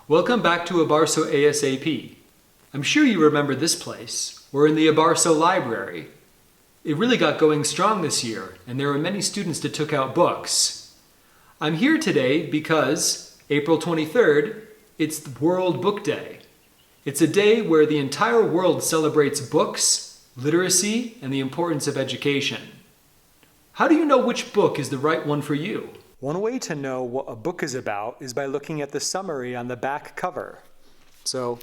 Welcome back to Abarso ASAP. I'm sure you remember this place. We're in the Abarso Library. It really got going strong this year, and there were many students that took out books. I'm here today because April 23rd, it's World Book Day. It's a day where the entire world celebrates books, literacy, and the importance of education. How do you know which book is the right one for you? One way to know what a book is about is by looking at the summary on the back cover. So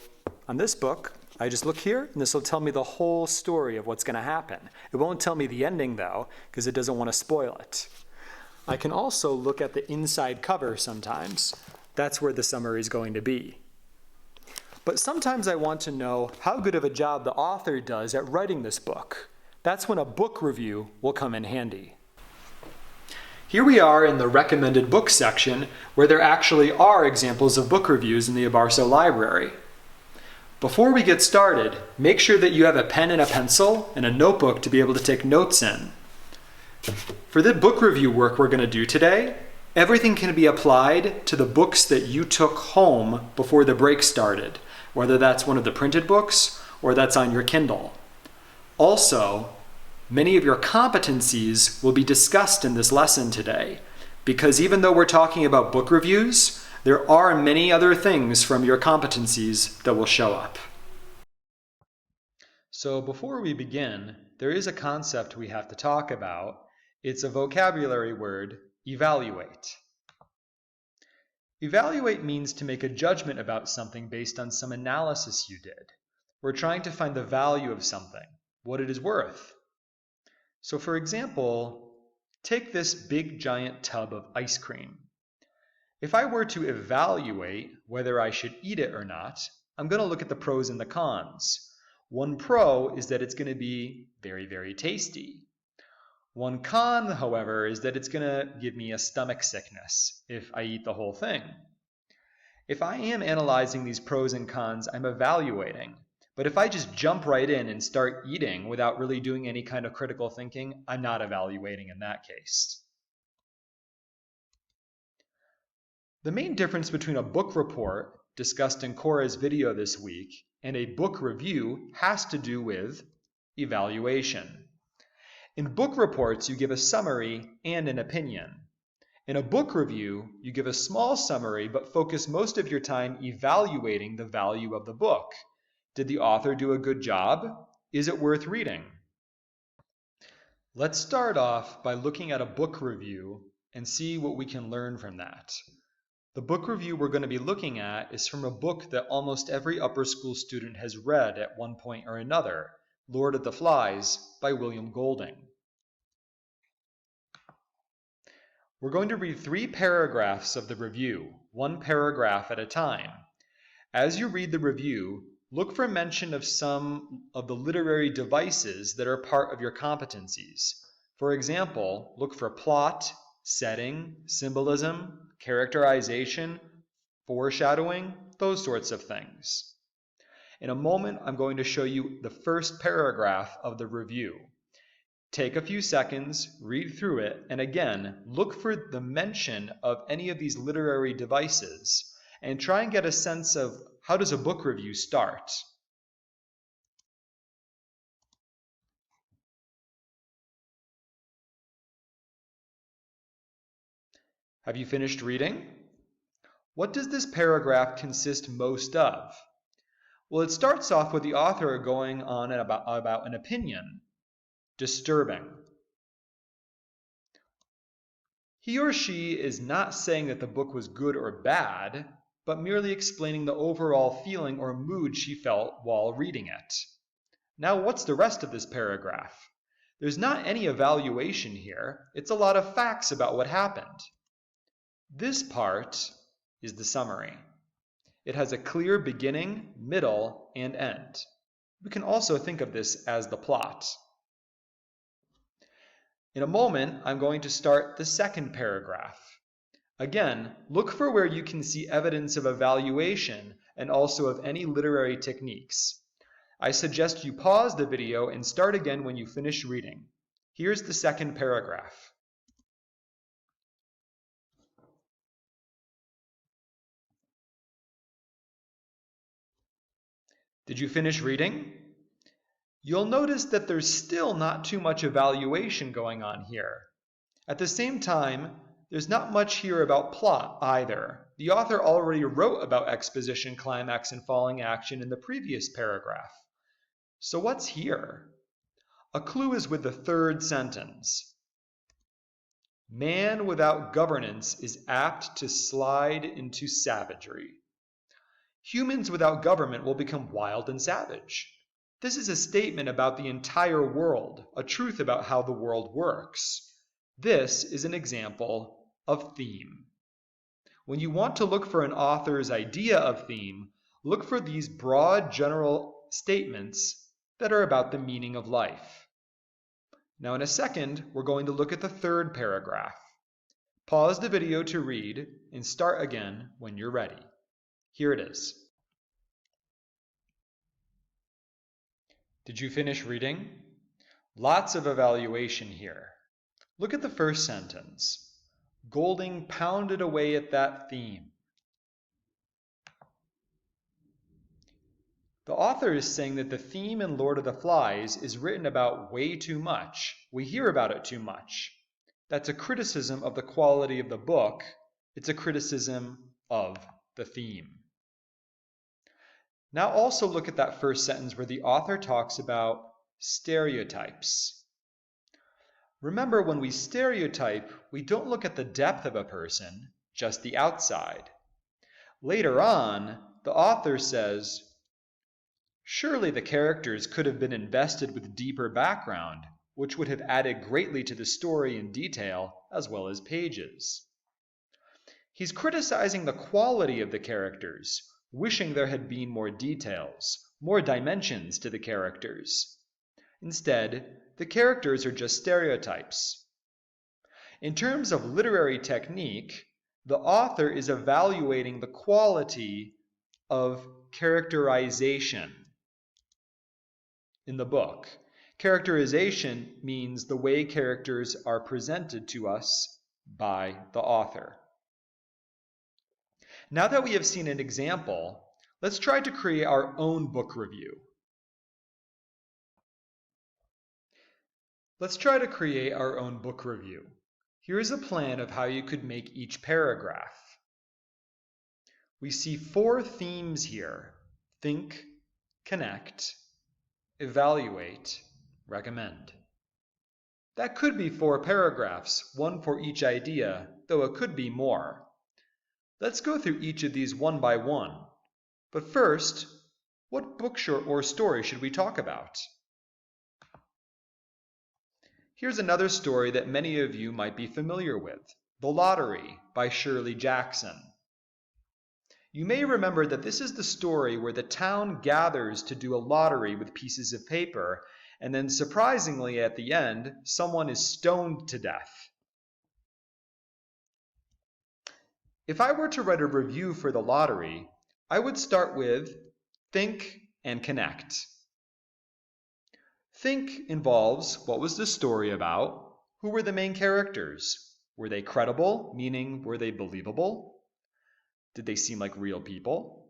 on this book, I just look here and this will tell me the whole story of what's going to happen. It won't tell me the ending though, because it doesn't want to spoil it. I can also look at the inside cover sometimes. That's where the summary is going to be. But sometimes I want to know how good of a job the author does at writing this book. That's when a book review will come in handy. Here we are in the recommended books section where there actually are examples of book reviews in the Abarso Library. Before we get started, make sure that you have a pen and a pencil and a notebook to be able to take notes in. For the book review work we're going to do today, everything can be applied to the books that you took home before the break started, whether that's one of the printed books or that's on your Kindle. Also, many of your competencies will be discussed in this lesson today, because even though we're talking about book reviews, there are many other things from your competencies that will show up. So before we begin, there is a concept we have to talk about. It's a vocabulary word, evaluate. Evaluate means to make a judgment about something based on some analysis you did. We're trying to find the value of something, what it is worth. So for example, take this big giant tub of ice cream. If I were to evaluate whether I should eat it or not, I'm going to look at the pros and the cons. One pro is that it's going to be very, very tasty. One con, however, is that it's going to give me a stomach sickness if I eat the whole thing. If I am analyzing these pros and cons, I'm evaluating. But if I just jump right in and start eating without really doing any kind of critical thinking, I'm not evaluating in that case. The main difference between a book report, discussed in Cora's video this week, and a book review has to do with evaluation. In book reports, you give a summary and an opinion. In a book review, you give a small summary but focus most of your time evaluating the value of the book. Did the author do a good job? Is it worth reading? Let's start off by looking at a book review and see what we can learn from that. The book review we're going to be looking at is from a book that almost every upper school student has read at one point or another, Lord of the Flies by William Golding. We're going to read 3 paragraphs of the review, one paragraph at a time. As you read the review, look for mention of some of the literary devices that are part of your competencies. For example, look for plot, setting, symbolism, characterization, foreshadowing, those sorts of things. In a moment, I'm going to show you the first paragraph of the review. Take a few seconds, read through it, and again, look for the mention of any of these literary devices, and try and get a sense of how does a book review start? Have you finished reading? What does this paragraph consist most of? Well, it starts off with the author going on about an opinion. Disturbing. He or she is not saying that the book was good or bad, but merely explaining the overall feeling or mood she felt while reading it. Now, what's the rest of this paragraph? There's not any evaluation here. It's a lot of facts about what happened. This part is the summary. It has a clear beginning, middle, and end. We can also think of this as the plot. In a moment, I'm going to start the second paragraph. Again, look for where you can see evidence of evaluation and also of any literary techniques. I suggest you pause the video and start again when you finish reading. Here's the second paragraph. Did you finish reading? You'll notice that there's still not too much evaluation going on here. At the same time, there's not much here about plot either. The author already wrote about exposition, climax, and falling action in the previous paragraph. So what's here? A clue is with the third sentence. Man without governance is apt to slide into savagery. Humans without government will become wild and savage. This is a statement about the entire world, a truth about how the world works. This is an example of theme. When you want to look for an author's idea of theme, look for these broad general statements that are about the meaning of life. Now in a second, we're going to look at the third paragraph. Pause the video to read and start again when you're ready. Here it is. Did you finish reading? Lots of evaluation here. Look at the first sentence. Golding pounded away at that theme. The author is saying that the theme in Lord of the Flies is written about way too much. We hear about it too much. That's a criticism of the quality of the book. It's a criticism of the theme. Now also look at that first sentence where the author talks about stereotypes. Remember, when we stereotype, we don't look at the depth of a person, just the outside. Later on, the author says, surely the characters could have been invested with deeper background, which would have added greatly to the story in detail as well as pages. He's criticizing the quality of the characters, wishing there had been more details, more dimensions to the characters. Instead, the characters are just stereotypes. In terms of literary technique, the author is evaluating the quality of characterization in the book. Characterization means the way characters are presented to us by the author. Now that we have seen an example, let's try to create our own book review. Let's try to create our own book review. Here is a plan of how you could make each paragraph. We see 4 themes here: think, connect, evaluate, recommend. That could be 4 paragraphs, one for each idea, though it could be more. Let's go through each of these one by one. But first, what book or story should we talk about? Here's another story that many of you might be familiar with, The Lottery by Shirley Jackson. You may remember that this is the story where the town gathers to do a lottery with pieces of paper, and then surprisingly at the end, someone is stoned to death. If I were to write a review for The Lottery, I would start with think and connect. Think involves what was the story about, who were the main characters, were they credible, meaning were they believable? Did they seem like real people?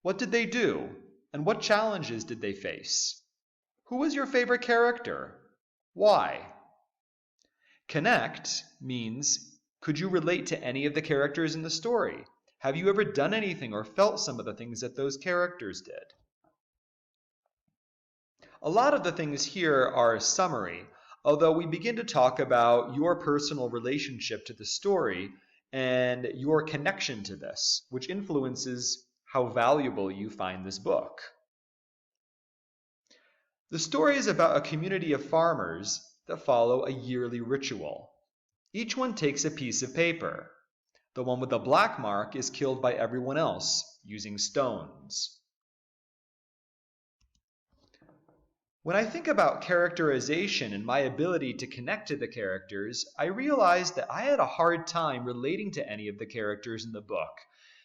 What did they do, and what challenges did they face? Who was your favorite character? Why? Connect means, could you relate to any of the characters in the story? Have you ever done anything or felt some of the things that those characters did? A lot of the things here are a summary, although we begin to talk about your personal relationship to the story and your connection to this, which influences how valuable you find this book. The story is about a community of farmers that follow a yearly ritual. Each one takes a piece of paper. The one with the black mark is killed by everyone else using stones. When I think about characterization and my ability to connect to the characters, I realized that I had a hard time relating to any of the characters in the book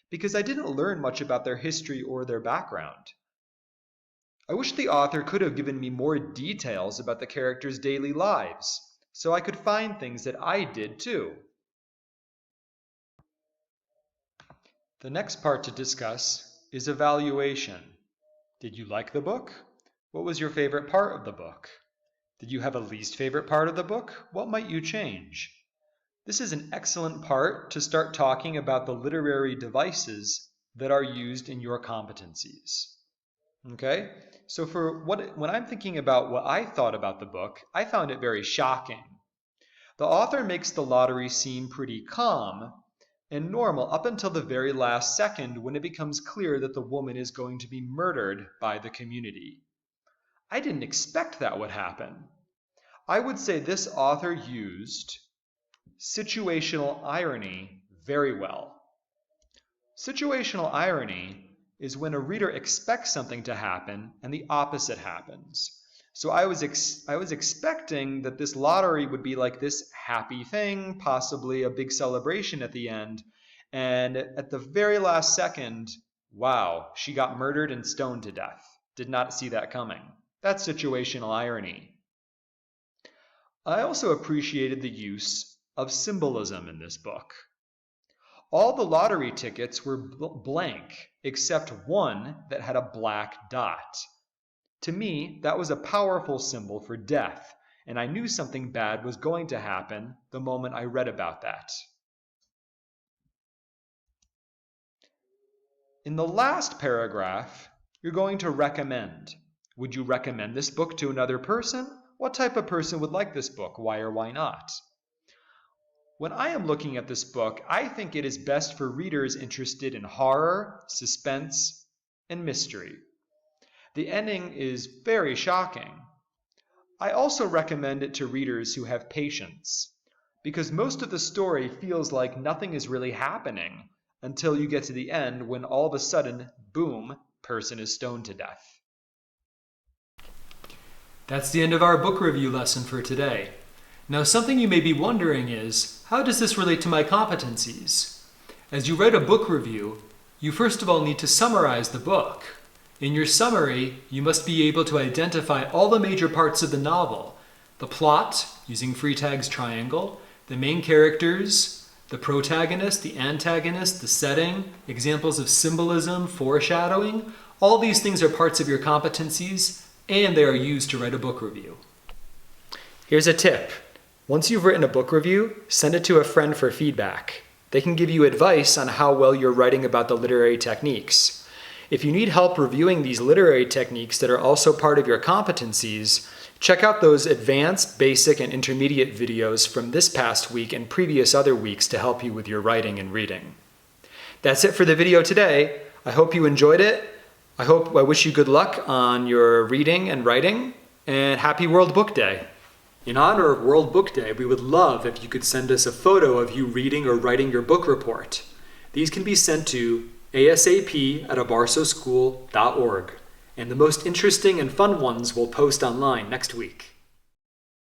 because I didn't learn much about their history or their background. I wish the author could have given me more details about the characters' daily lives so I could find things that I did too. The next part to discuss is evaluation. Did you like the book? What was your favorite part of the book? Did you have a least favorite part of the book? What might you change? This is an excellent part to start talking about the literary devices that are used in your competencies. Okay? So when I'm thinking about what I thought about the book, I found it very shocking. The author makes the lottery seem pretty calm and normal up until the very last second when it becomes clear that the woman is going to be murdered by the community. I didn't expect that would happen. I would say this author used situational irony very well. Situational irony is when a reader expects something to happen and the opposite happens. So I was expecting that this lottery would be like this happy thing, possibly a big celebration at the end, and at the very last second, wow, she got murdered and stoned to death. Did not see that coming. That's situational irony. I also appreciated the use of symbolism in this book. All the lottery tickets were blank except one that had a black dot. To me, that was a powerful symbol for death, and I knew something bad was going to happen the moment I read about that. In the last paragraph, you're going to recommend. Would you recommend this book to another person? What type of person would like this book? Why or why not? When I am looking at this book, I think it is best for readers interested in horror, suspense, and mystery. The ending is very shocking. I also recommend it to readers who have patience, because most of the story feels like nothing is really happening until you get to the end when all of a sudden, boom, person is stoned to death. That's the end of our book review lesson for today. Now, something you may be wondering is, how does this relate to my competencies? As you write a book review, you first of all need to summarize the book. In your summary, you must be able to identify all the major parts of the novel: the plot, using Freytag's triangle, the main characters, the protagonist, the antagonist, the setting, examples of symbolism, foreshadowing. All these things are parts of your competencies, and they are used to write a book review. Here's a tip. Once you've written a book review, send it to a friend for feedback. They can give you advice on how well you're writing about the literary techniques. If you need help reviewing these literary techniques that are also part of your competencies, check out those advanced, basic, and intermediate videos from this past week and previous other weeks to help you with your writing and reading. That's it for the video today. I hope you enjoyed it. I wish you good luck on your reading and writing, and happy World Book Day. In honor of World Book Day, we would love if you could send us a photo of you reading or writing your book report. These can be sent to asap@abarsoschool.org, and the most interesting and fun ones we'll post online next week.